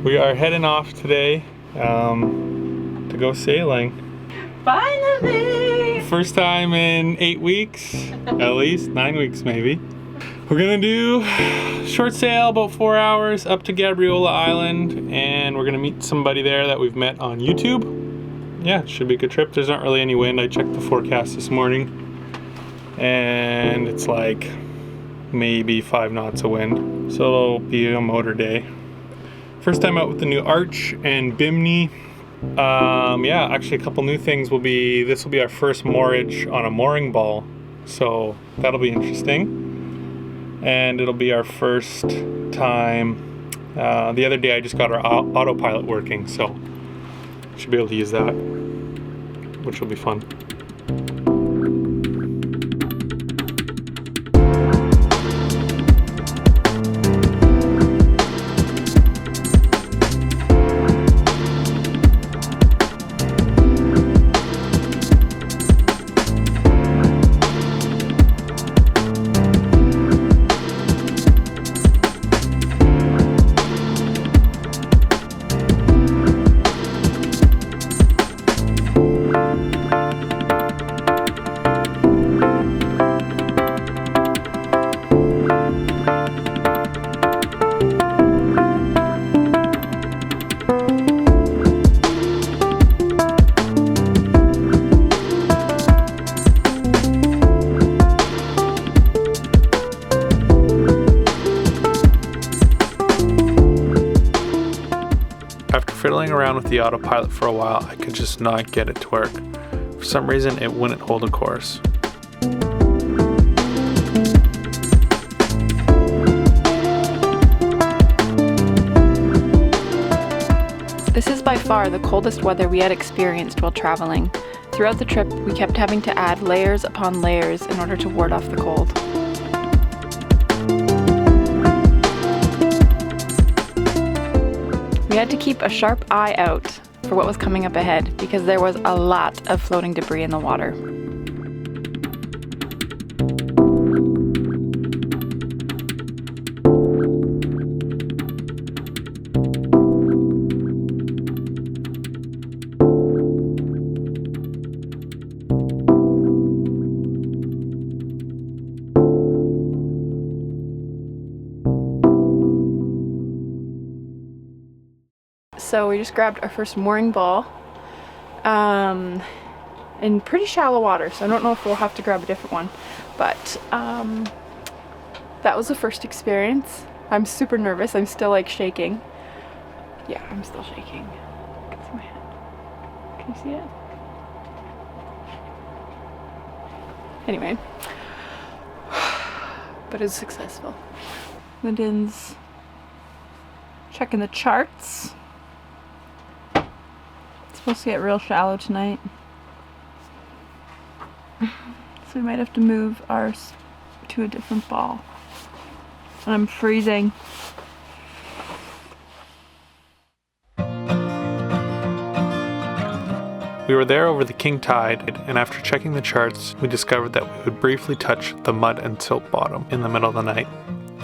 We are heading off today to go sailing. Finally! First time in 8 weeks, at least 9 weeks maybe. We're gonna do short sail, about 4 hours up to Gabriola Island, and we're gonna meet somebody there that we've met on YouTube. Yeah, it should be a good trip. There's not really any wind. I checked the forecast this morning, and it's like maybe 5 knots of wind. So it'll be a motor day. First time out with the new arch and bimini. Yeah, actually a couple new things will be, this will be our first moorage on a mooring ball. So that'll be interesting. And it'll be our first time. The other day I just got our autopilot working, so should be able to use that, which will be fun. Fiddling around with the autopilot for a while, I could just not get it to work. For some reason, it wouldn't hold a course. This is by far the coldest weather we had experienced while traveling. Throughout the trip, we kept having to add layers upon layers in order to ward off the cold. We had to keep a sharp eye out for what was coming up ahead because there was a lot of floating debris in the water. So we just grabbed our first mooring ball in pretty shallow water, so I don't know if we'll have to grab a different one, but that was the first experience. I'm super nervous. I'm still like shaking. Yeah, I'm still shaking. I can see my hand. Can you see it? Anyway, but it's successful. Lyndon's checking the charts. Supposed to get real shallow tonight, so we might have to move ours to a different ball. And I'm freezing. We were there over the king tide, and after checking the charts, we discovered that we would briefly touch the mud and silt bottom in the middle of the night.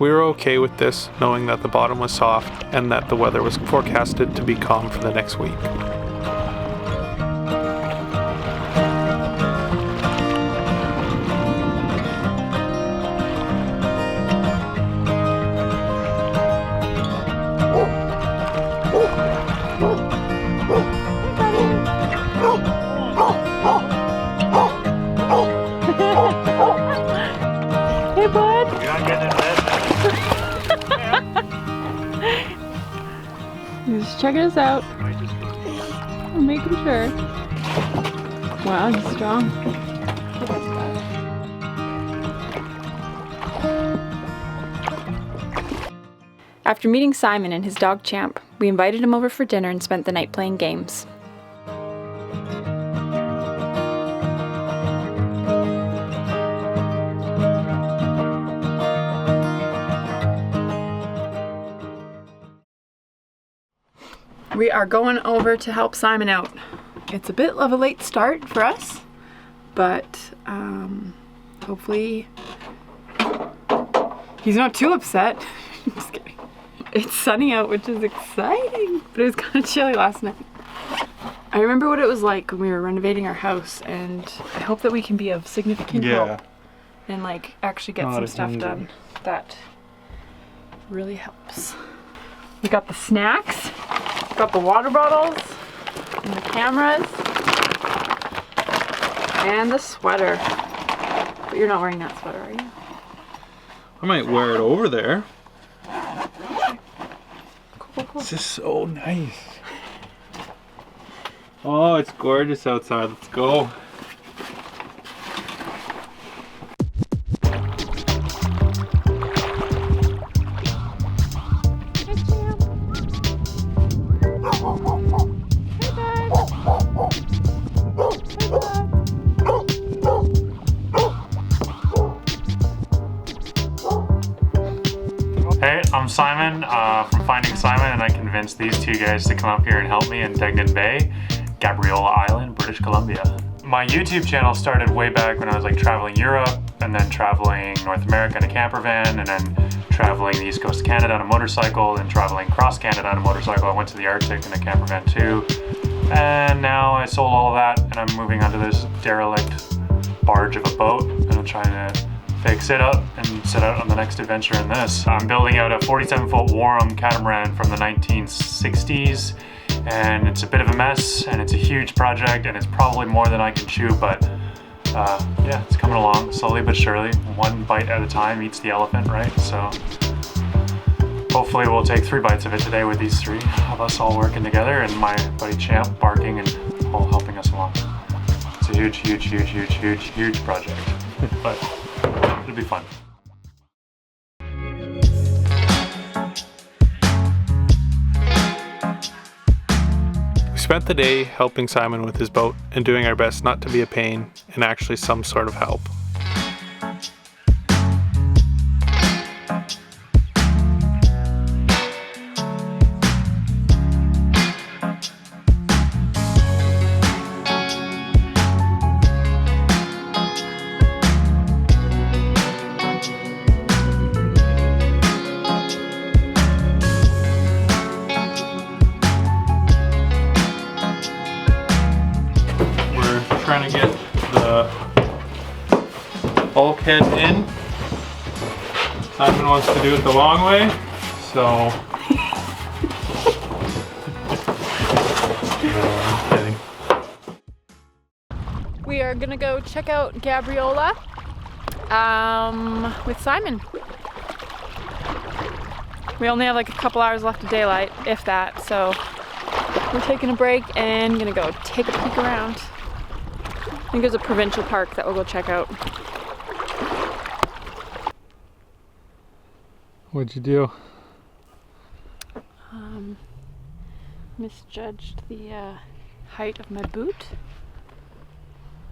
We were okay with this, knowing that the bottom was soft and that the weather was forecasted to be calm for the next week. Hey, bud. You're not getting in bed. He's just checking us out. I'm making sure. Wow, he's strong. After meeting Simon and his dog Champ, we invited him over for dinner and spent the night playing games. We are going over to help Simon out. It's a bit of a late start for us, but hopefully he's not too upset. Just kidding. It's sunny out, which is exciting, but it was kind of chilly last night. I remember what it was like when we were renovating our house, and I hope that we can be of significant help and like actually get some stuff done. That really helps. We got the snacks, got the water bottles, and the cameras, and the sweater. But you're not wearing that sweater, are you? I might wear it over there. Cool. This is so nice. Oh, it's gorgeous outside. Let's go. Hey, I'm Simon from Finding Simon, and I convinced these two guys to come up here and help me in Degnan Bay, Gabriola Island, British Columbia. My YouTube channel started way back when I was like traveling Europe, and then traveling North America in a camper van, and then traveling the east coast of Canada on a motorcycle, and traveling across Canada on a motorcycle. I went to the Arctic in a camper van too. And now I sold all of that, and I'm moving onto this derelict barge of a boat, and I'm trying to fix it up and set out on the next adventure in this. I'm building out a 47-foot Warham catamaran from the 1960s, and it's a bit of a mess, and it's a huge project, and it's probably more than I can chew, but yeah, it's coming along slowly but surely. One bite at a time eats the elephant, right? So hopefully we'll take 3 bites of it today with these 3 of us all working together, and my buddy Champ barking and all helping us along. It's a huge project, but it'll be fun. We spent the day helping Simon with his boat and doing our best not to be a pain and actually some sort of help. Trying to get the bulkhead in. Simon wants to do it the long way, so I'm kidding. We are gonna go check out Gabriola with Simon. We only have like a couple hours left of daylight, if that, so we're taking a break and gonna go take a peek around. I think there's a provincial park that we'll go check out. What'd you do? Misjudged the height of my boot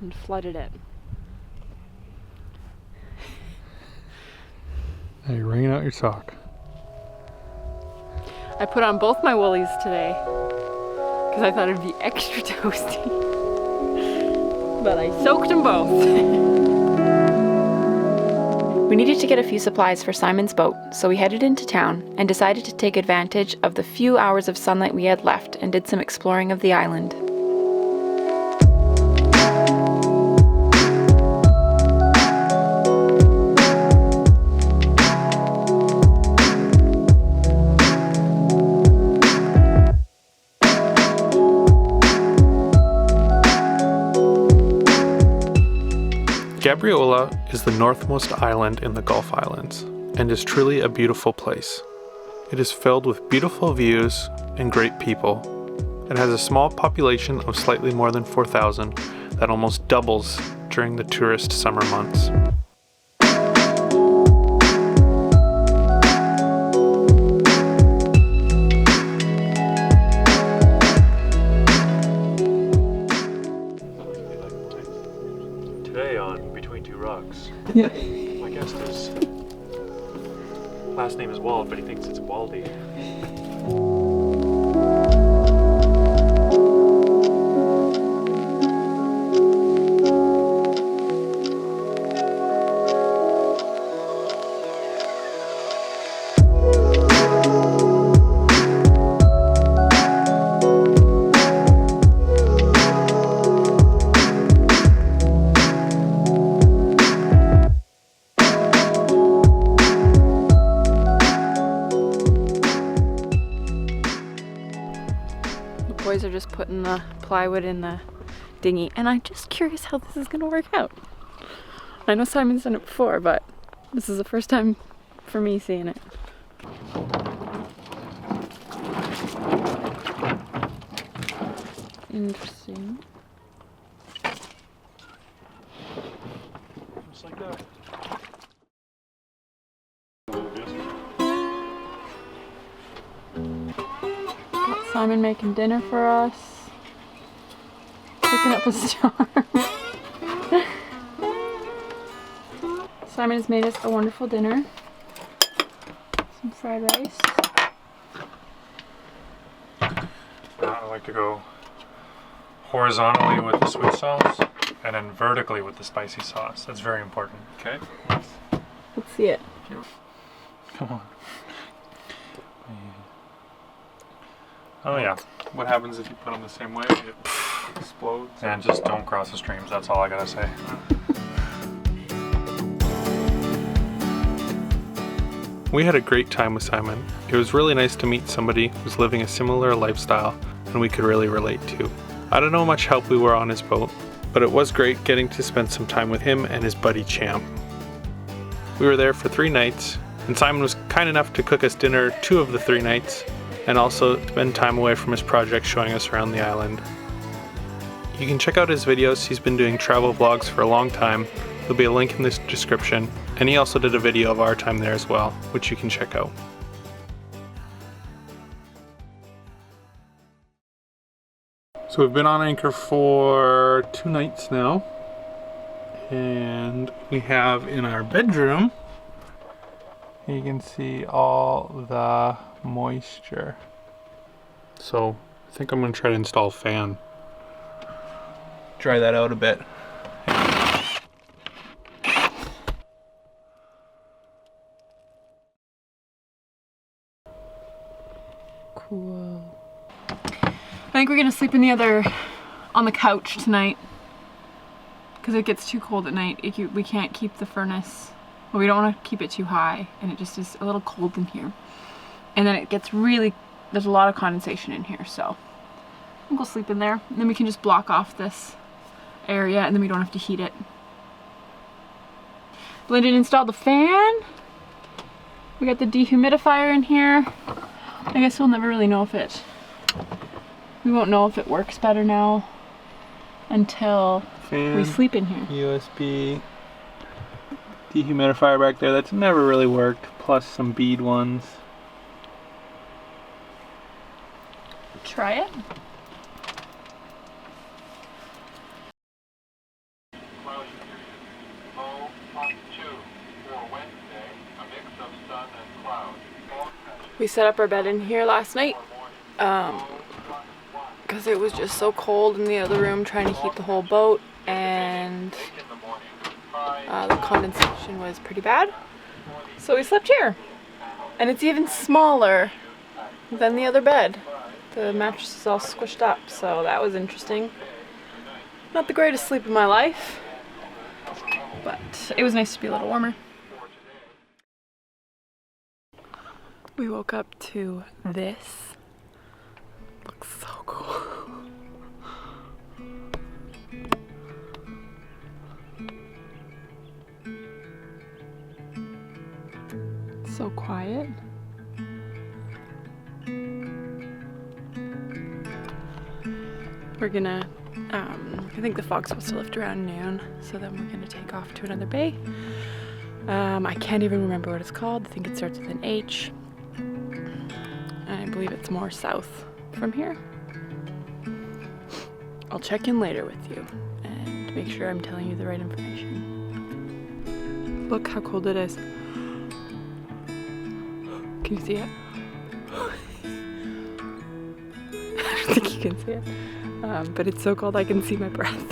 and flooded it. Now you're wringing out your sock. I put on both my woolies today because I thought it'd be extra toasty. But I soaked them both. We needed to get a few supplies for Simon's boat, so we headed into town and decided to take advantage of the few hours of sunlight we had left and did some exploring of the island. Gabriola is the northmost island in the Gulf Islands and is truly a beautiful place. It is filled with beautiful views and great people. It has a small population of slightly more than 4,000 that almost doubles during the tourist summer months. Today on Between Two Rocks, Yeah. my guest is, last name is Walde, but he thinks it's Walde. boys are just putting the plywood in the dinghy, and I'm just curious how this is gonna work out. I know Simon's done it before, but this is the first time for me seeing it. Interesting. Just like that. Got Simon making dinner for us. Cooking up a storm. Simon has made us a wonderful dinner. Some fried rice. I like to go horizontally with the sweet sauce and then vertically with the spicy sauce. That's very important. Okay? Let's see it. Come on. Oh yeah. What happens if you put them the same way? It explodes. And just don't cross the streams, that's all I gotta say. We had a great time with Simon. It was really nice to meet somebody who's living a similar lifestyle and we could really relate to. I don't know how much help we were on his boat, but it was great getting to spend some time with him and his buddy Champ. We were there for 3 nights, and Simon was kind enough to cook us dinner 2 of the 3 nights, and also spend time away from his project showing us around the island. You can check out his videos. He's been doing travel vlogs for a long time. There'll be a link in this description, and he also did a video of our time there as well, which you can check out. So we've been on anchor for 2 nights now, and we have in our bedroom, you can see all the moisture. So I think I'm gonna try to install a fan. Dry that out a bit. Cool. I think we're gonna sleep on the couch tonight because it gets too cold at night. We can't keep the furnace. Well, we don't want to keep it too high, and it just is a little cold in here. And then it gets there's a lot of condensation in here, so we'll go sleep in there. And then we can just block off this area, and then we don't have to heat it. Lyndon installed the fan. We got the dehumidifier in here. I guess we'll never really know we won't know if it works better now until Fan, we sleep in here. USB dehumidifier back there. That's never really worked. Plus some bead ones. Try it. We set up our bed in here last night because it was just so cold in the other room trying to heat the whole boat, and the condensation was pretty bad. So we slept here, and it's even smaller than the other bed. The mattress is all squished up, so that was interesting. Not the greatest sleep of my life, but it was nice to be a little warmer. We woke up to this. Looks so cool. So quiet. We're gonna, I think the fog's supposed to lift around noon, so then we're gonna take off to another bay. I can't even remember what it's called. I think it starts with an H. And I believe it's more south from here. I'll check in later with you and make sure I'm telling you the right information. Look how cold it is. Can you see it? I don't think you can see it. But it's so cold I can see my breath.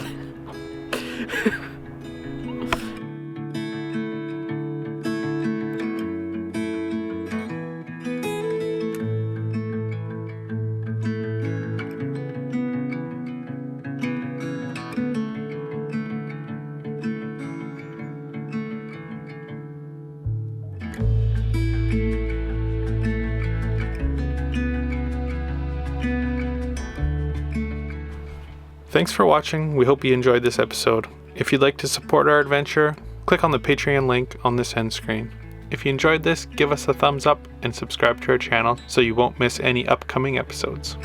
Thanks for watching. We hope you enjoyed this episode. If you'd like to support our adventure, click on the Patreon link on this end screen. If you enjoyed this, give us a thumbs up and subscribe to our channel so you won't miss any upcoming episodes.